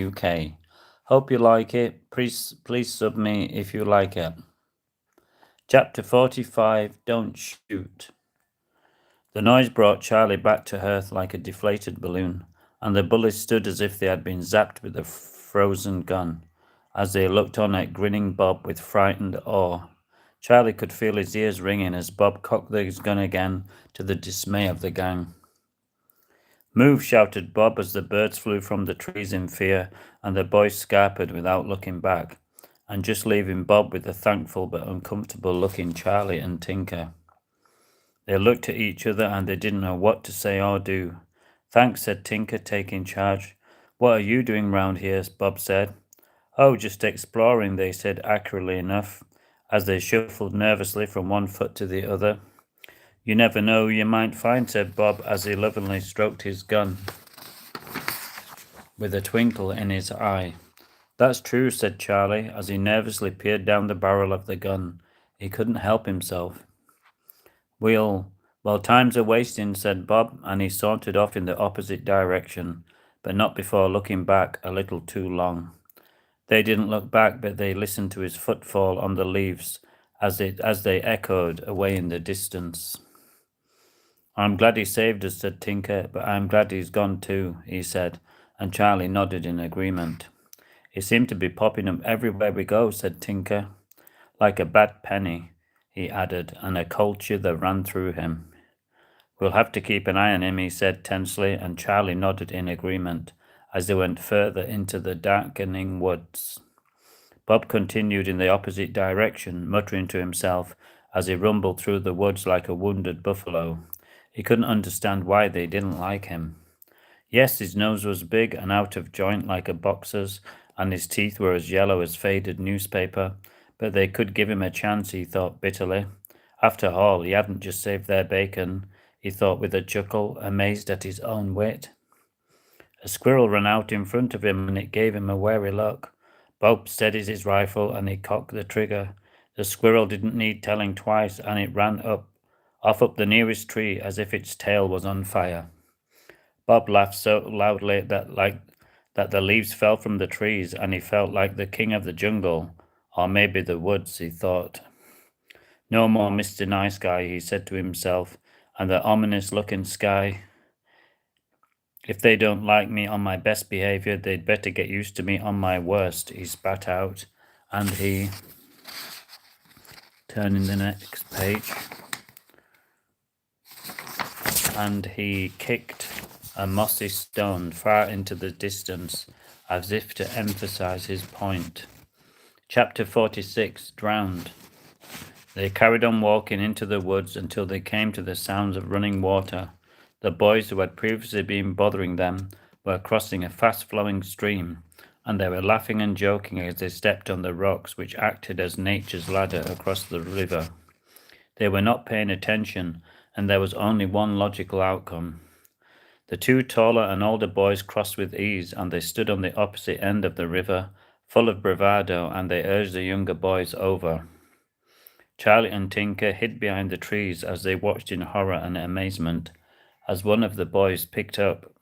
UK. Hope you like it. Please sub me if you like it. Chapter 45, Don't Shoot. The noise brought Charlie back to earth like a deflated balloon, and the bullies stood as if they had been zapped with a frozen gun, as they looked on at grinning Bob with frightened awe. Charlie could feel his ears ringing as Bob cocked his gun again, to the dismay of the gang. Move, shouted Bob as the birds flew from the trees in fear, and the boys scarpered without looking back, and just leaving Bob with the thankful but uncomfortable looking Charlie and Tinker. They looked at each other and they didn't know what to say or do. Thanks, said Tinker, taking charge. What are you doing round here? Bob said. Oh, just exploring, they said accurately enough, as they shuffled nervously from one foot to the other. You never know who you might find, said Bob, as he lovingly stroked his gun with a twinkle in his eye. That's true, said Charlie, as he nervously peered down the barrel of the gun. He couldn't help himself. Well, time's a wasting, said Bob, and he sauntered off in the opposite direction, but not before looking back a little too long. They didn't look back, but they listened to his footfall on the leaves as they echoed away in the distance. I'm glad he saved us, said Tinker, but I'm glad he's gone too, he said, and Charlie nodded in agreement. He seemed to be popping up everywhere we go, said Tinker. Like a bad penny, he added, and a cold shiver ran through him. We'll have to keep an eye on him, he said tensely, and Charlie nodded in agreement as they went further into the darkening woods. Bob continued in the opposite direction, muttering to himself as he rumbled through the woods like a wounded buffalo. He couldn't understand why they didn't like him. Yes, his nose was big and out of joint like a boxer's, and his teeth were as yellow as faded newspaper, but they could give him a chance, he thought bitterly. After all, he hadn't just saved their bacon, he thought with a chuckle, amazed at his own wit. A squirrel ran out in front of him, and it gave him a wary look. Bob steadied his rifle, and he cocked the trigger. The squirrel didn't need telling twice, and it ran off up the nearest tree as if its tail was on fire. Bob laughed so loudly that the leaves fell from the trees, and he felt like the king of the jungle, or maybe the woods, he thought. No more Mr. Nice Guy, he said to himself, and the ominous-looking sky. If they don't like me on my best behavior, they'd better get used to me on my worst, he spat out, and he, turning the next page, and he kicked a mossy stone far into the distance, as if to emphasize his point. Chapter 46, Drowned. They carried on walking into the woods until they came to the sounds of running water. The boys who had previously been bothering them were crossing a fast-flowing stream, and they were laughing and joking as they stepped on the rocks which acted as nature's ladder across the river. They were not paying attention, and there was only one logical outcome. The two taller and older boys crossed with ease, and they stood on the opposite end of the river, full of bravado, and they urged the younger boys over. Charlie and Tinker hid behind the trees as they watched in horror and amazement, as one of the boys picked up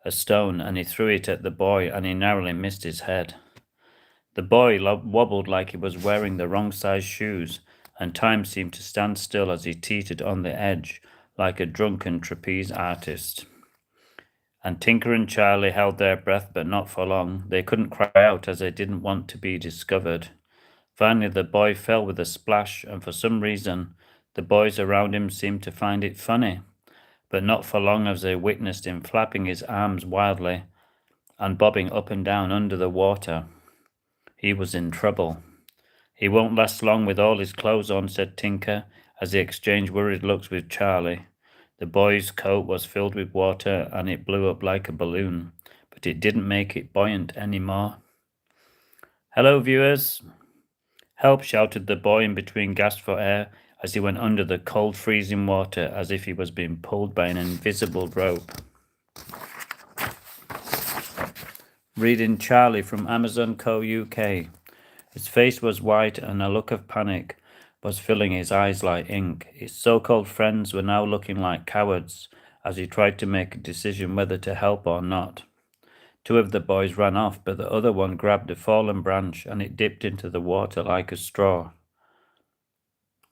a stone and he threw it at the boy, and he narrowly missed his head. The boy wobbled like he was wearing the wrong size shoes, and time seemed to stand still as he teetered on the edge like a drunken trapeze artist. And Tinker and Charlie held their breath, but not for long. They couldn't cry out as they didn't want to be discovered. Finally, the boy fell with a splash, and for some reason, the boys around him seemed to find it funny, but not for long as they witnessed him flapping his arms wildly and bobbing up and down under the water. He was in trouble. He won't last long with all his clothes on, said Tinker, as he exchanged worried looks with Charlie. The boy's coat was filled with water, and it blew up like a balloon, but it didn't make it buoyant any more. Hello, viewers. Help, shouted the boy in between gasps for air as he went under the cold, freezing water as if he was being pulled by an invisible rope. Reading Charlie from Amazon Co. UK. His face was white and a look of panic was filling his eyes like ink. His so-called friends were now looking like cowards as he tried to make a decision whether to help or not. Two of the boys ran off, but the other one grabbed a fallen branch and it dipped into the water like a straw.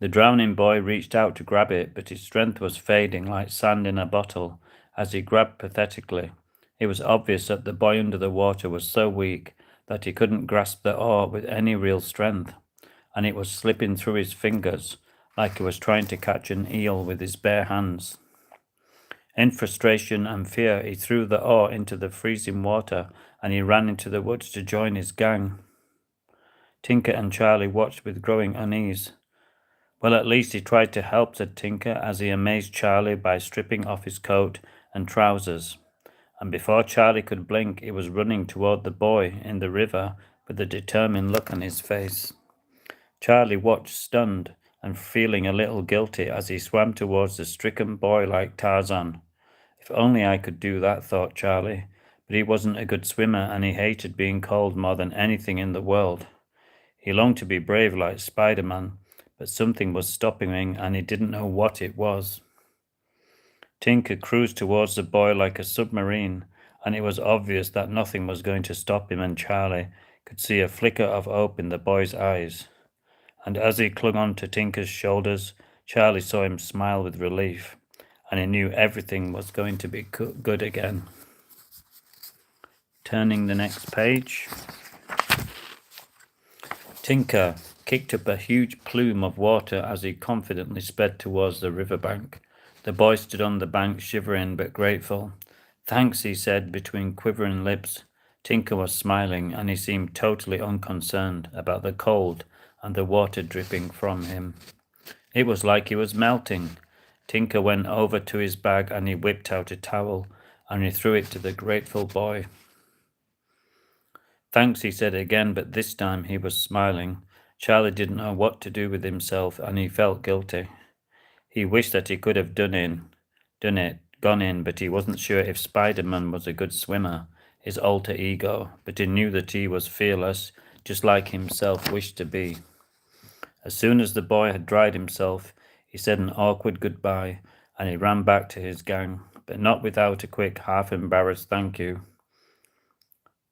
The drowning boy reached out to grab it, but his strength was fading like sand in a bottle as he grabbed pathetically. It was obvious that the boy under the water was so weak that he couldn't grasp the oar with any real strength, and it was slipping through his fingers like he was trying to catch an eel with his bare hands. In frustration and fear, he threw the oar into the freezing water and he ran into the woods to join his gang. Tinker and Charlie watched with growing unease. Well, at least he tried to help, said Tinker, as he amazed Charlie by stripping off his coat and trousers. And before Charlie could blink, he was running toward the boy in the river with a determined look on his face. Charlie watched, stunned and feeling a little guilty as he swam towards the stricken boy like Tarzan. If only I could do that, thought Charlie, but he wasn't a good swimmer and he hated being cold more than anything in the world. He longed to be brave like Spider-Man, but something was stopping him and he didn't know what it was. Tinker cruised towards the boy like a submarine, and it was obvious that nothing was going to stop him, and Charlie could see a flicker of hope in the boy's eyes. And as he clung on to Tinker's shoulders, Charlie saw him smile with relief, and he knew everything was going to be good again. Turning the next page. Tinker kicked up a huge plume of water as he confidently sped towards the riverbank. The boy stood on the bank, shivering but grateful. "Thanks," he said between quivering lips. Tinker was smiling, and he seemed totally unconcerned about the cold and the water dripping from him. It was like he was melting. Tinker went over to his bag and he whipped out a towel and he threw it to the grateful boy. "Thanks," he said again, but this time he was smiling. Charlie didn't know what to do with himself and he felt guilty. He wished that he could have gone in, but he wasn't sure if Spider-Man was a good swimmer, his alter ego, but he knew that he was fearless, just like himself wished to be. As soon as the boy had dried himself, he said an awkward goodbye, and he ran back to his gang, but not without a quick, half-embarrassed thank you.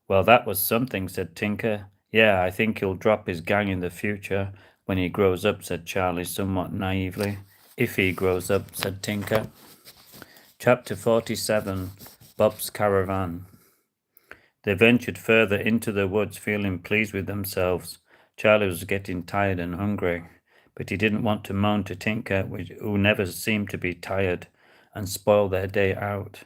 "Well, that was something," said Tinker. "Yeah, I think he'll drop his gang in the future when he grows up," said Charlie somewhat naively. "If he grows up," said Tinker. Chapter 47, Bob's Caravan. They ventured further into the woods, feeling pleased with themselves. Charlie was getting tired and hungry, but he didn't want to moan to Tinker, who never seemed to be tired, and spoil their day out.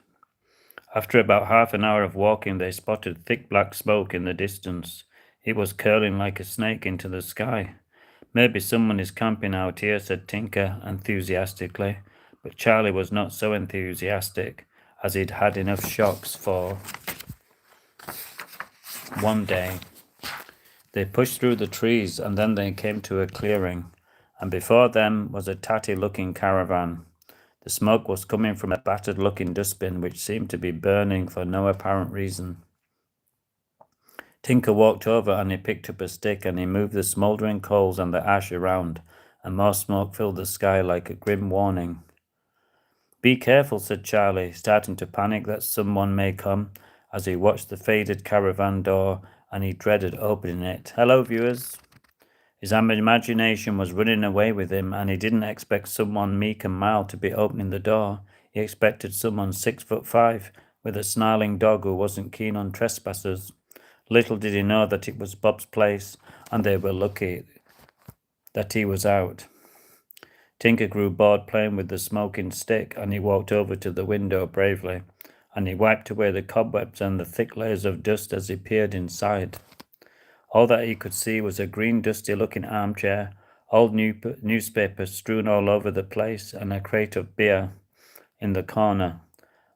After about half an hour of walking, they spotted thick black smoke in the distance. It was curling like a snake into the sky. "Maybe someone is camping out here," said Tinker enthusiastically, but Charlie was not so enthusiastic, as he'd had enough shocks for one day. They pushed through the trees and then they came to a clearing, and before them was a tatty-looking caravan. The smoke was coming from a battered-looking dustbin which seemed to be burning for no apparent reason. Tinker walked over and he picked up a stick and he moved the smouldering coals and the ash around, and more smoke filled the sky like a grim warning. "Be careful," said Charlie, starting to panic that someone may come as he watched the faded caravan door and he dreaded opening it. Hello, viewers. His imagination was running away with him, and he didn't expect someone meek and mild to be opening the door. He expected someone 6'5" with a snarling dog who wasn't keen on trespassers. Little did he know that it was Bob's place, and they were lucky that he was out. Tinker grew bored playing with the smoking stick, and he walked over to the window bravely, and he wiped away the cobwebs and the thick layers of dust as he peered inside. All that he could see was a green, dusty-looking armchair, old newspapers strewn all over the place, and a crate of beer in the corner.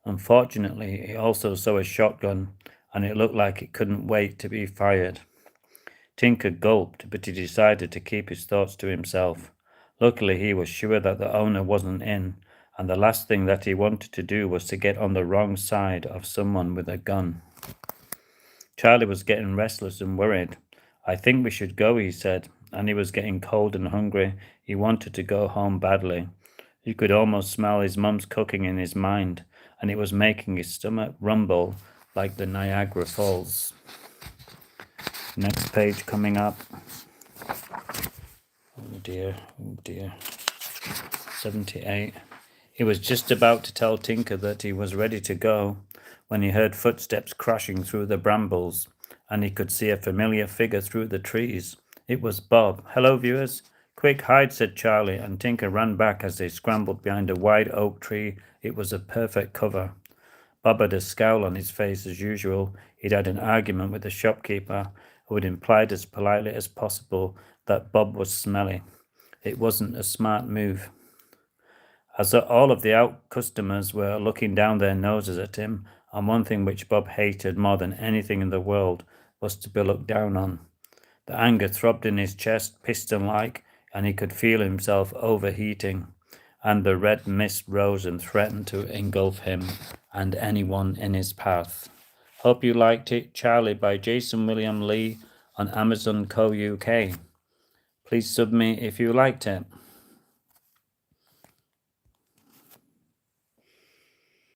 Unfortunately, he also saw a shotgun, and it looked like it couldn't wait to be fired. Tinker gulped, but he decided to keep his thoughts to himself. Luckily, he was sure that the owner wasn't in, and the last thing that he wanted to do was to get on the wrong side of someone with a gun. Charlie was getting restless and worried. "I think we should go," he said, and he was getting cold and hungry. He wanted to go home badly. He could almost smell his mum's cooking in his mind, and it was making his stomach rumble like the Niagara Falls. Next page coming up. Oh dear, oh dear. 78. He was just about to tell Tinker that he was ready to go when he heard footsteps crashing through the brambles, and he could see a familiar figure through the trees. It was Bob. "Hello, viewers." "Quick, hide," said Charlie, and Tinker ran back as they scrambled behind a wide oak tree. It was a perfect cover. Bob had a scowl on his face as usual. He'd had an argument with the shopkeeper, who had implied as politely as possible that Bob was smelly. It wasn't a smart move. As all of the out customers were looking down their noses at him, and one thing which Bob hated more than anything in the world was to be looked down on. The anger throbbed in his chest, piston-like, and he could feel himself overheating, and the red mist rose and threatened to engulf him and anyone in his path. Hope you liked it, Charlie, by Jason William Lee on Amazon Co. UK. Please sub me if you liked it.